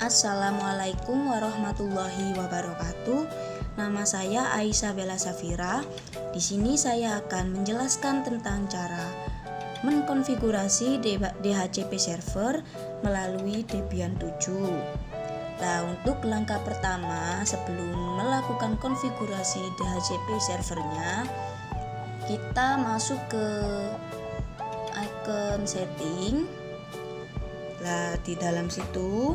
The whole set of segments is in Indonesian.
Assalamualaikum warahmatullahi wabarakatuh. Nama saya Aisyah Bella Safira. Di sini saya akan menjelaskan tentang cara mengkonfigurasi DHCP server melalui Debian 7. Nah, untuk langkah pertama sebelum melakukan konfigurasi DHCP servernya, kita masuk ke icon setting. Nah, di dalam situ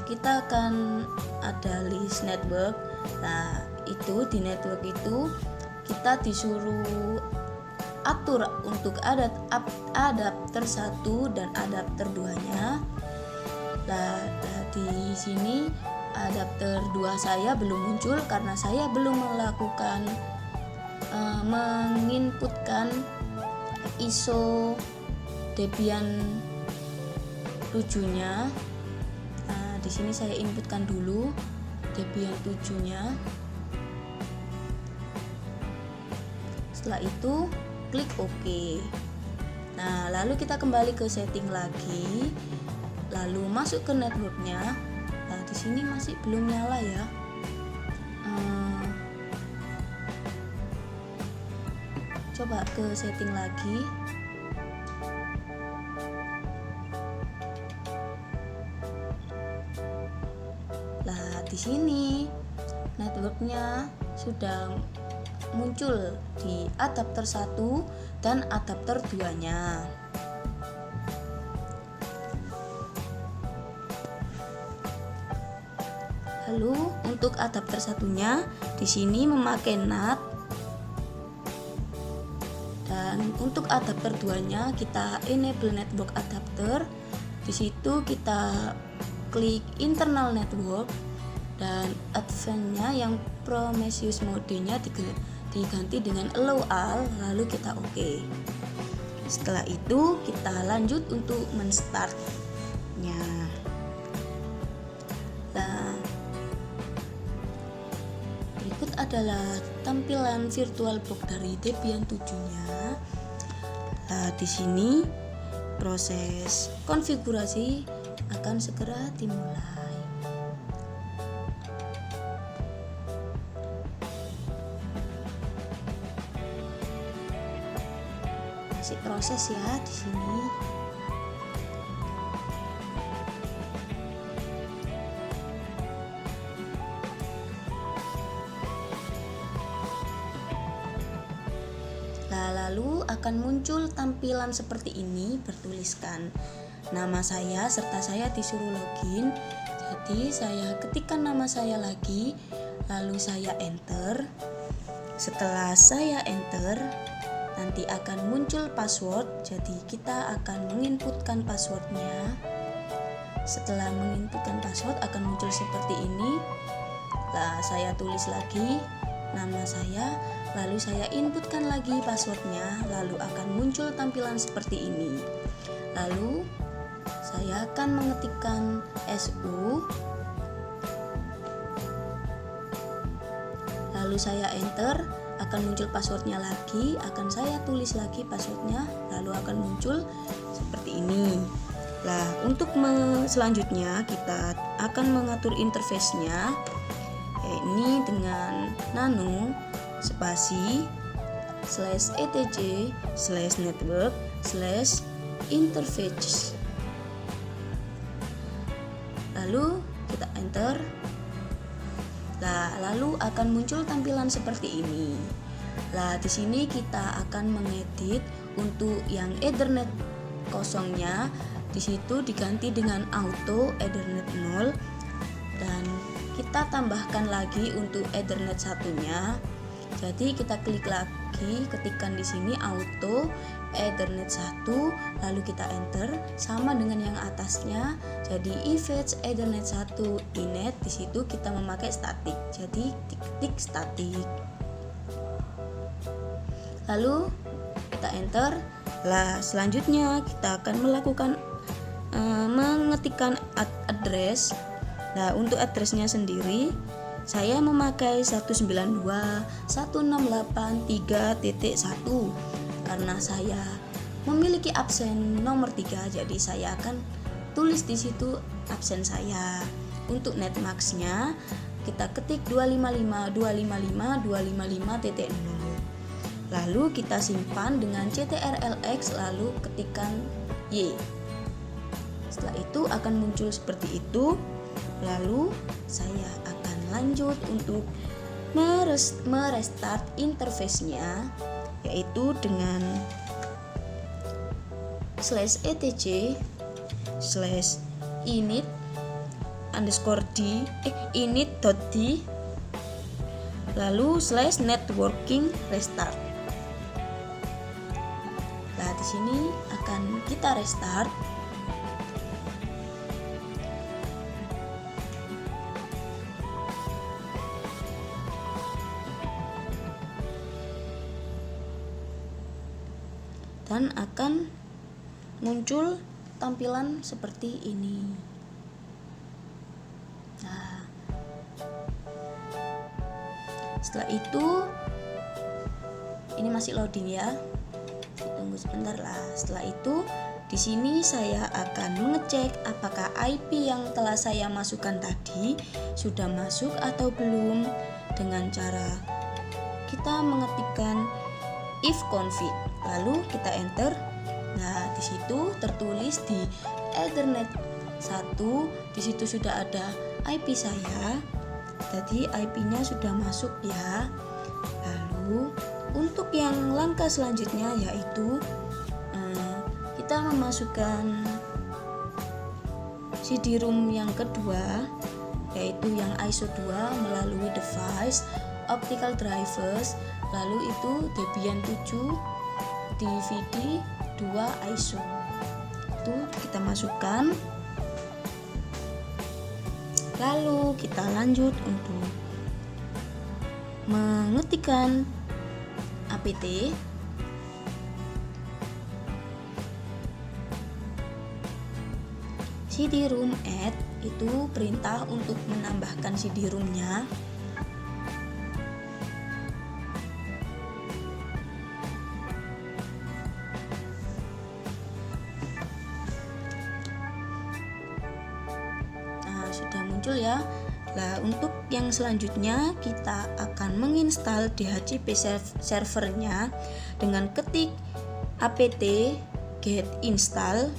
kita akan ada list network. Nah, itu di network itu kita disuruh atur untuk adapter 1 dan adapter 2-nya. Nah, di sini adapter 2 saya belum muncul karena saya belum melakukan menginputkan ISO Debian 7-nya. Nah, di sini saya inputkan dulu Debian 7-nya. Setelah itu klik OK. Nah, lalu kita kembali ke setting lagi, lalu masuk ke networknya. Nah, di sini masih belum nyala ya. Coba ke setting lagi. Nah, di sini networknya sudah muncul di adapter 1 dan adapter 2-nya. Lalu untuk adapter 1-nya di sini memakai NAT, dan untuk adapter 2-nya kita enable network adapter. Di situ kita klik internal network dan advance-nya yang Prometheus mode-nya diganti dengan allow all, lalu kita OK. Setelah itu kita lanjut untuk men-start-nya. Nah, berikut adalah tampilan virtualbox dari Debian 7-nya. Nah, di sini proses konfigurasi akan segera dimulai. Masih proses ya di sini. Nah, lalu akan muncul tampilan seperti ini, bertuliskan nama saya serta saya disuruh login. Jadi saya ketikkan nama saya lagi, lalu saya enter. Setelah saya enter, nanti akan muncul password. Jadi kita akan menginputkan passwordnya. Setelah menginputkan password akan muncul seperti ini. Nah, saya tulis lagi nama saya, lalu saya inputkan lagi passwordnya, lalu akan muncul tampilan seperti ini. Lalu saya akan mengetikkan SU, lalu saya enter, akan muncul passwordnya lagi, akan saya tulis lagi passwordnya, lalu akan muncul seperti ini. Nah, untuk selanjutnya kita akan mengatur interface-nya, ini dengan nano spasi /etc/network/interface. Lalu kita enter. Nah, lalu akan muncul tampilan seperti ini. Nah, di sini kita akan mengedit untuk yang Ethernet kosongnya, di situ diganti dengan auto Ethernet 0, dan kita tambahkan lagi untuk Ethernet satunya. Jadi kita klik lagi, ketikkan di sini auto Ethernet 1, lalu kita enter sama dengan yang atasnya. Jadi IVETS Ethernet 1 inet, di situ kita memakai statik. Jadi ketik statik. Lalu kita enter. Lah, selanjutnya kita akan melakukan mengetikkan address. Nah, untuk addressnya sendiri saya memakai 192.168.3.1 karena saya memiliki absen nomor 3, jadi saya akan tulis di situ absen saya. Untuk netmax-nya kita ketik 255.255.255.0. Lalu kita simpan dengan ctrlx lalu ketikan Y. Setelah itu akan muncul seperti itu. Lalu saya akan lanjut untuk merestart interface-nya, yaitu dengan /etc/init_d lalu /networking restart. Nah, di sini akan kita restart. Dan akan muncul tampilan seperti ini. Nah, setelah itu ini masih loading ya. Tunggu sebentar lah. Setelah itu di sini saya akan mengecek apakah IP yang telah saya masukkan tadi sudah masuk atau belum dengan cara kita mengetikkan ifconfig. Lalu kita enter. Nah, di situ tertulis di Ethernet 1, di situ sudah ada IP saya. Jadi IP-nya sudah masuk ya. Lalu untuk yang langkah selanjutnya yaitu kita memasukkan CD-ROM yang kedua, yaitu yang ISO 2 melalui device optical drivers, lalu itu Debian 7 DVD 2 ISO. Itu kita masukkan. Lalu kita lanjut untuk mengetikkan apt. CD-ROM add itu perintah untuk menambahkan CD-ROM-nya. Sudah muncul ya. Nah, untuk yang selanjutnya kita akan menginstal DHCP servernya dengan ketik apt get install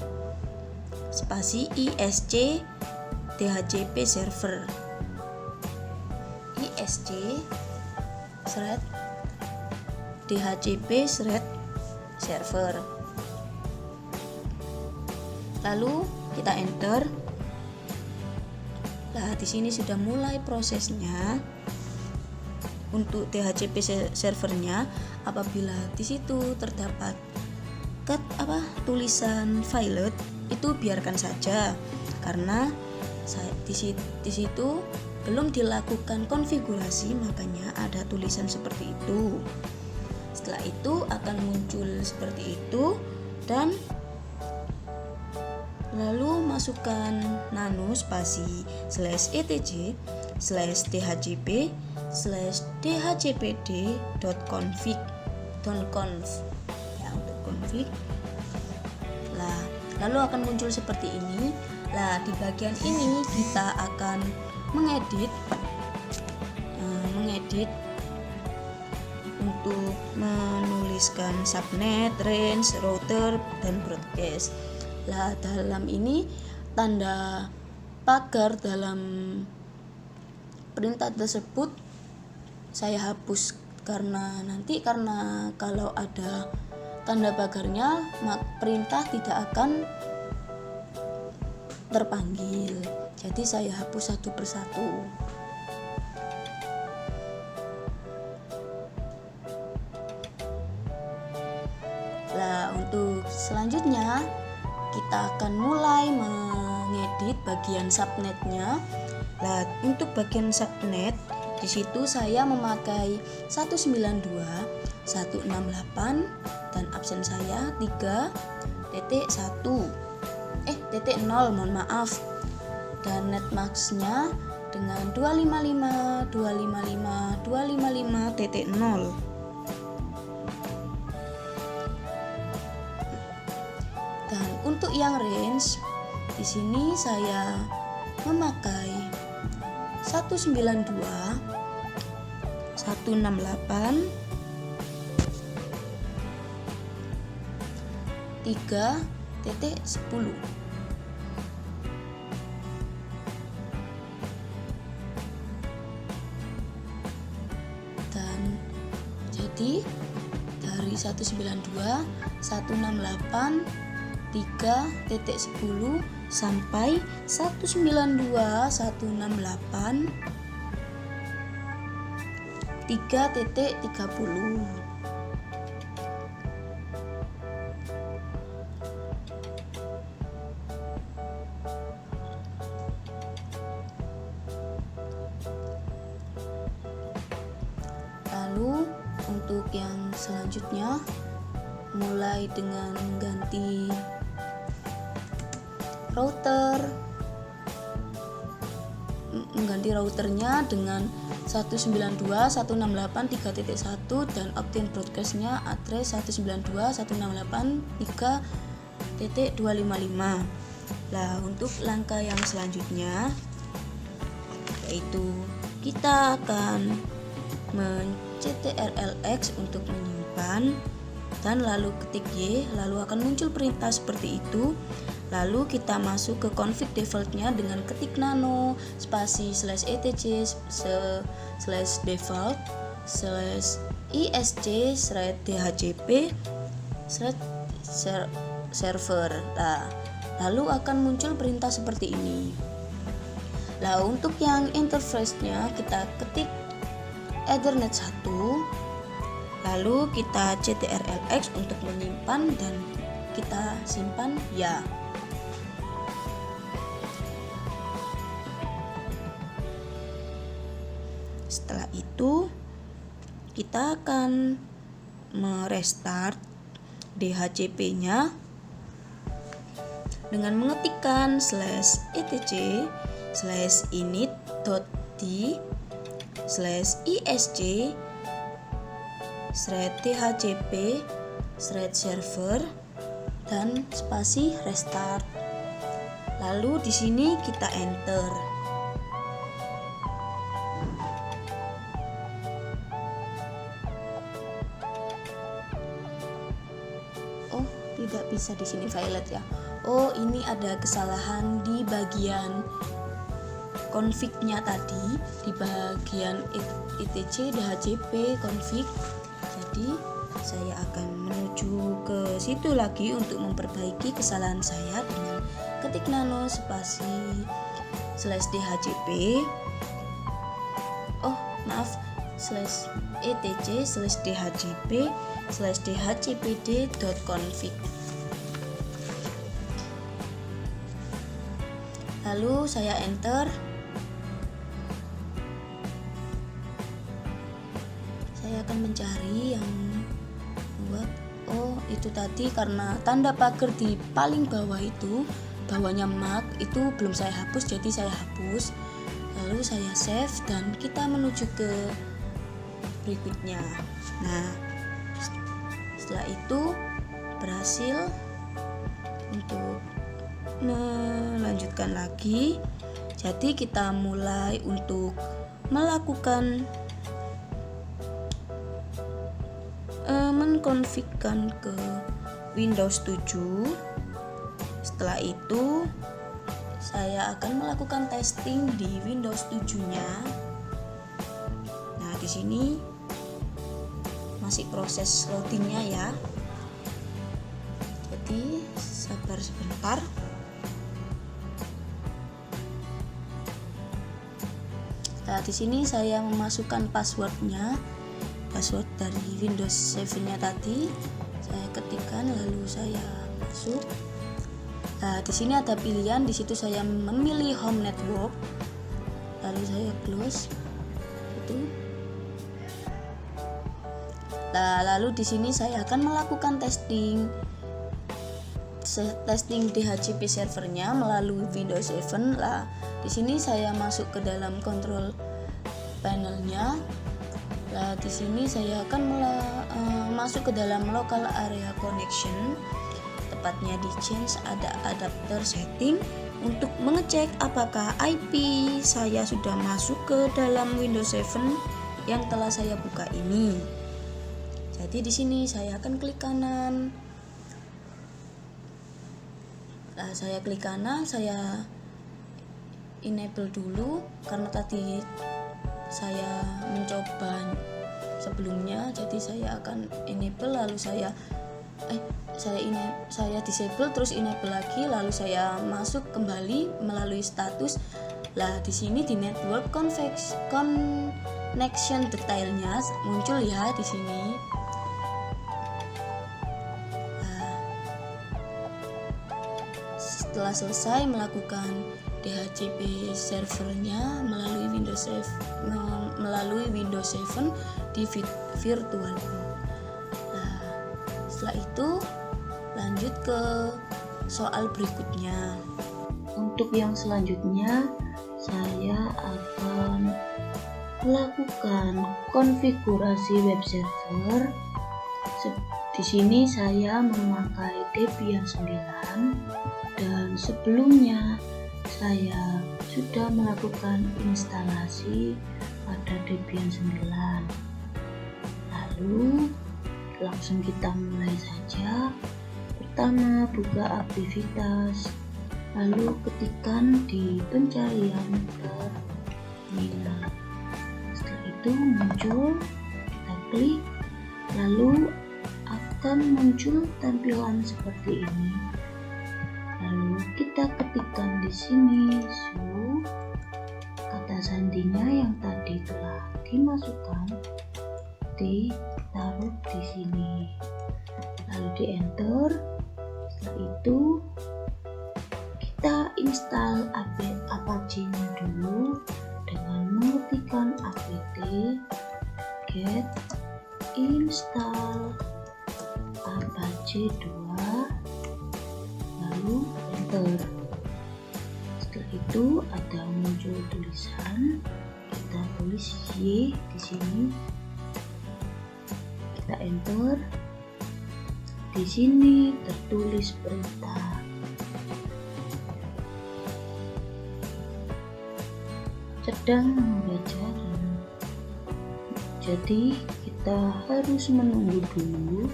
spasi isc DHCP server, isc DHCP server. Lalu kita enter. Nah, di sini sudah mulai prosesnya untuk DHCP servernya. Apabila di situ terdapat tulisan violet, itu biarkan saja karena di situ belum dilakukan konfigurasi, makanya ada tulisan seperti itu. Setelah itu akan muncul seperti itu dan lalu masukkan nano spasi /etc/dhcp /dhcpd.conf ya, untuk config. Nah, lalu akan muncul seperti ini. Nah, di bagian ini kita akan mengedit untuk menuliskan subnet, range, router, dan broadcast. Lah, dalam ini tanda pagar dalam perintah tersebut saya hapus karena kalau ada tanda pagarnya perintah tidak akan terpanggil. Jadi saya hapus satu persatu. Nah, untuk selanjutnya kita akan mulai mengedit bagian subnetnya. Nah, untuk bagian subnet di situ saya memakai 192.168 dan absen saya 3.0, mohon maaf. Dan netmax-nya dengan 255.255.255.0. Dan untuk yang range Di sini saya memakai 192, 168, 3.10. Dan jadi dari 192, 168, 3.10 sampai 192, 168, 3.30. Lalu untuk yang selanjutnya, mulai dengan mengganti routernya dengan 192, 168, 3.1 dan obtain broadcastnya address 192, 168, 3.255. Nah, untuk langkah yang selanjutnya yaitu kita akan men-ctrlx untuk menyimpan, dan lalu ketik Y, lalu akan muncul perintah seperti itu. Lalu kita masuk ke config defaultnya dengan ketik nano spasi /etc /default /isc/dhcp /server. Nah, lalu akan muncul perintah seperti ini. Nah, untuk yang interface-nya kita ketik Ethernet 1, lalu kita ctrlx untuk menyimpan dan kita simpan ya. Setelah itu kita akan merestart DHCP-nya dengan mengetikkan /etc/init.d/isc/dhcp/server dan spasi restart. Lalu di sini kita enter. Oh, tidak bisa di sini violet ya. Oh, ini ada kesalahan di bagian config-nya tadi, di bagian etc dhcp config. Jadi saya akan menuju ke situ lagi untuk memperbaiki kesalahan saya dengan ketik nano spasi /dhcp /etc/dhcp/dhcpd.config. Lalu saya enter. Saya akan mencari yang buat, oh itu tadi karena tanda pagar di paling bawah itu, bawahnya mark itu belum saya hapus, jadi saya hapus. Lalu saya save dan kita menuju ke berikutnya. Nah, setelah itu berhasil untuk melanjutkan lagi. Jadi kita mulai untuk melakukan mengkonfigkan ke Windows 7. Setelah itu saya akan melakukan testing di Windows 7-nya. Nah, di sini masih proses loadingnya ya. Jadi sabar sebentar. Nah, di sini saya memasukkan passwordnya, password dari Windows 7-nya tadi. Saya ketikkan lalu saya masuk. Nah, di sini ada pilihan, di situ saya memilih home network. Lalu saya close itu. Nah, lalu di sini saya akan melakukan testing DHCP servernya melalui Windows 7. Lah, di sini saya masuk ke dalam control panelnya. Nah, di sini saya akan masuk ke dalam local area connection, tepatnya di change ada adapter setting. untuk mengecek apakah IP saya sudah masuk ke dalam Windows 7 yang telah saya buka ini. Jadi di sini saya akan klik kanan. Nah, saya klik kanan, saya enable dulu karena tadi saya mencoba sebelumnya, jadi saya akan enable lalu saya disable terus enable lagi, lalu saya masuk kembali melalui status. Lah di sini di network connection detailnya muncul ya di sini. Nah, setelah selesai melakukan DHCP servernya melalui Windows 7 di VirtualBox. Nah, setelah itu lanjut ke soal berikutnya. Untuk yang selanjutnya saya akan melakukan konfigurasi web server. Di sini saya memakai Debian 9 dan sebelumnya saya sudah melakukan instalasi pada Debian 9. Lalu langsung kita mulai saja. Pertama, buka aktivitas, lalu ketikkan di pencarian terminal. Setelah itu muncul, kita klik, lalu akan muncul tampilan seperti ini. Lalu kita ketikkan di sini kata sandinya yang tadi telah dimasukkan, ditaruh di sini, lalu di enter. Setelah itu kita install Apache-nya dulu dengan mengetikkan apt get install Apache 2, lalu enter. Setelah itu ada muncul tulisan, kita tulis Y di sini, kita enter. Di sini tertulis perintah. Sedang membaca, jadi kita harus menunggu dulu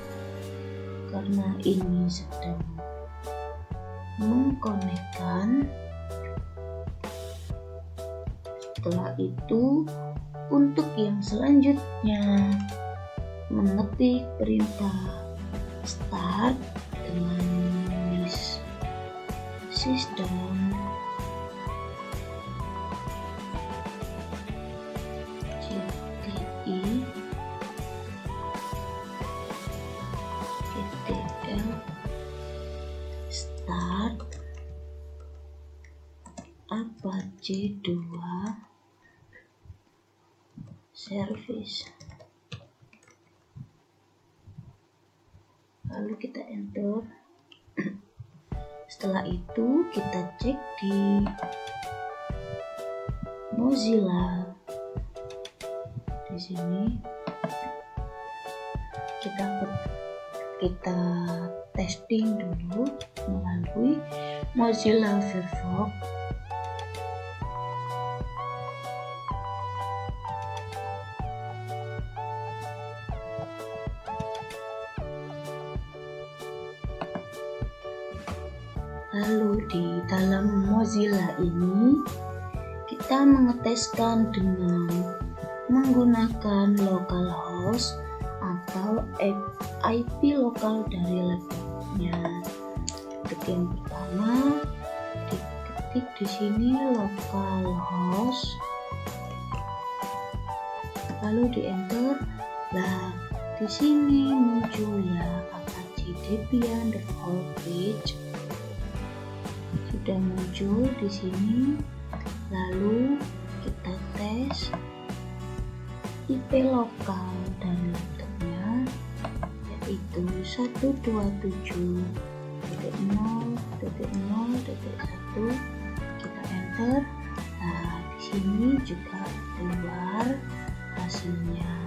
karena ini sedang mengkonekkan. Setelah itu untuk yang selanjutnya mengetik perintah start dengan menulis system ctl start Apache 2 service, lalu kita enter. Setelah itu kita cek di Mozilla. Di sini kita testing dulu melalui Mozilla Firefox. Lalu di dalam Mozilla ini kita mengeteskan dengan menggunakan localhost atau IP lokal dari laptopnya. Untuk yang pertama diketik di sini localhost, lalu di enter. Nah, di sini muncul ya Apache Debian default page. Sudah muncul di sini. Lalu kita tes IP lokal dari laptopnya, yaitu 127.0.0.1. Kita enter. Nah, di sini juga keluar hasilnya.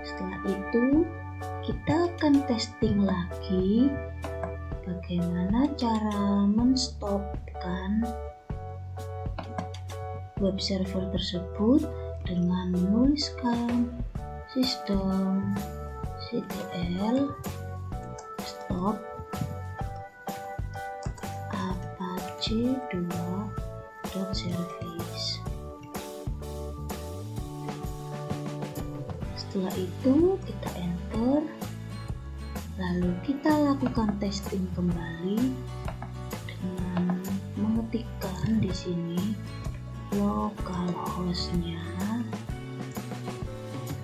Setelah itu kita akan testing lagi bagaimana cara menstopkan web server tersebut dengan menuliskan systemctl stop apache2.service. Setelah itu kita enter, lalu kita lakukan testing kembali dengan mengetikkan di sini localhost-nya.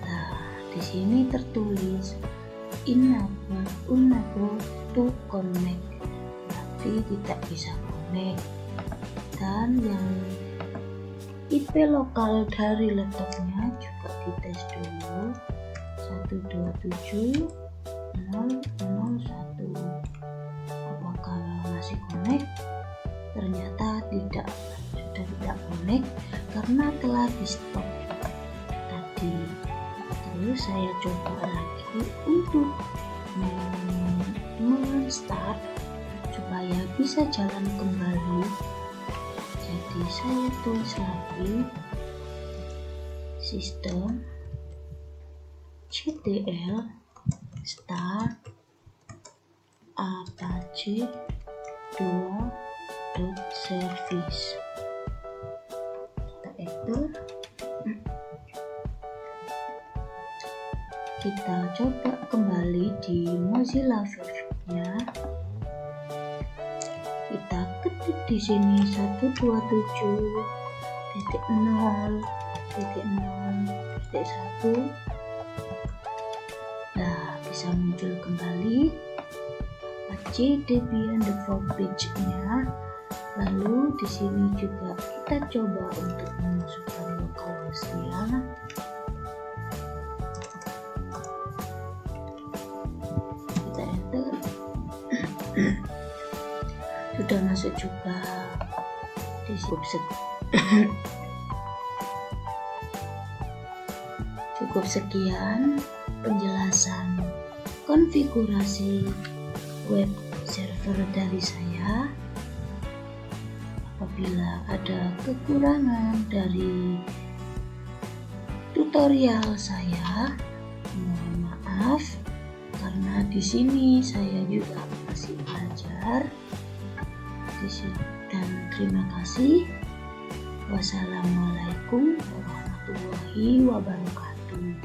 Nah, di sini tertulis unable to connect, berarti tidak bisa connect. Dan yang IP lokal dari laptopnya juga dites dulu, 127.0.0.1. Apakah masih connect? Ternyata sudah tidak connect karena telah di stop tadi. Terus saya coba lagi untuk men-start supaya bisa jalan kembali. Jadi saya tulis lagi systemctl start apache2.service. Kita enter. Kita coba kembali di Mozilla Firefox-nya. Kita ketik di sini 127.0.0.1. Nah, bisa muncul kembali Apache Debian default page-nya. Lalu di sini juga kita coba untuk memasukkan localhost-nya. Kita enter. Sudah masuk juga. Cukup sekian penjelasan konfigurasi web server dari saya. Apabila ada kekurangan dari tutorial saya, mohon maaf karena di sini saya juga masih belajar. Dan terima kasih. Wassalamualaikum warahmatullahi wabarakatuh.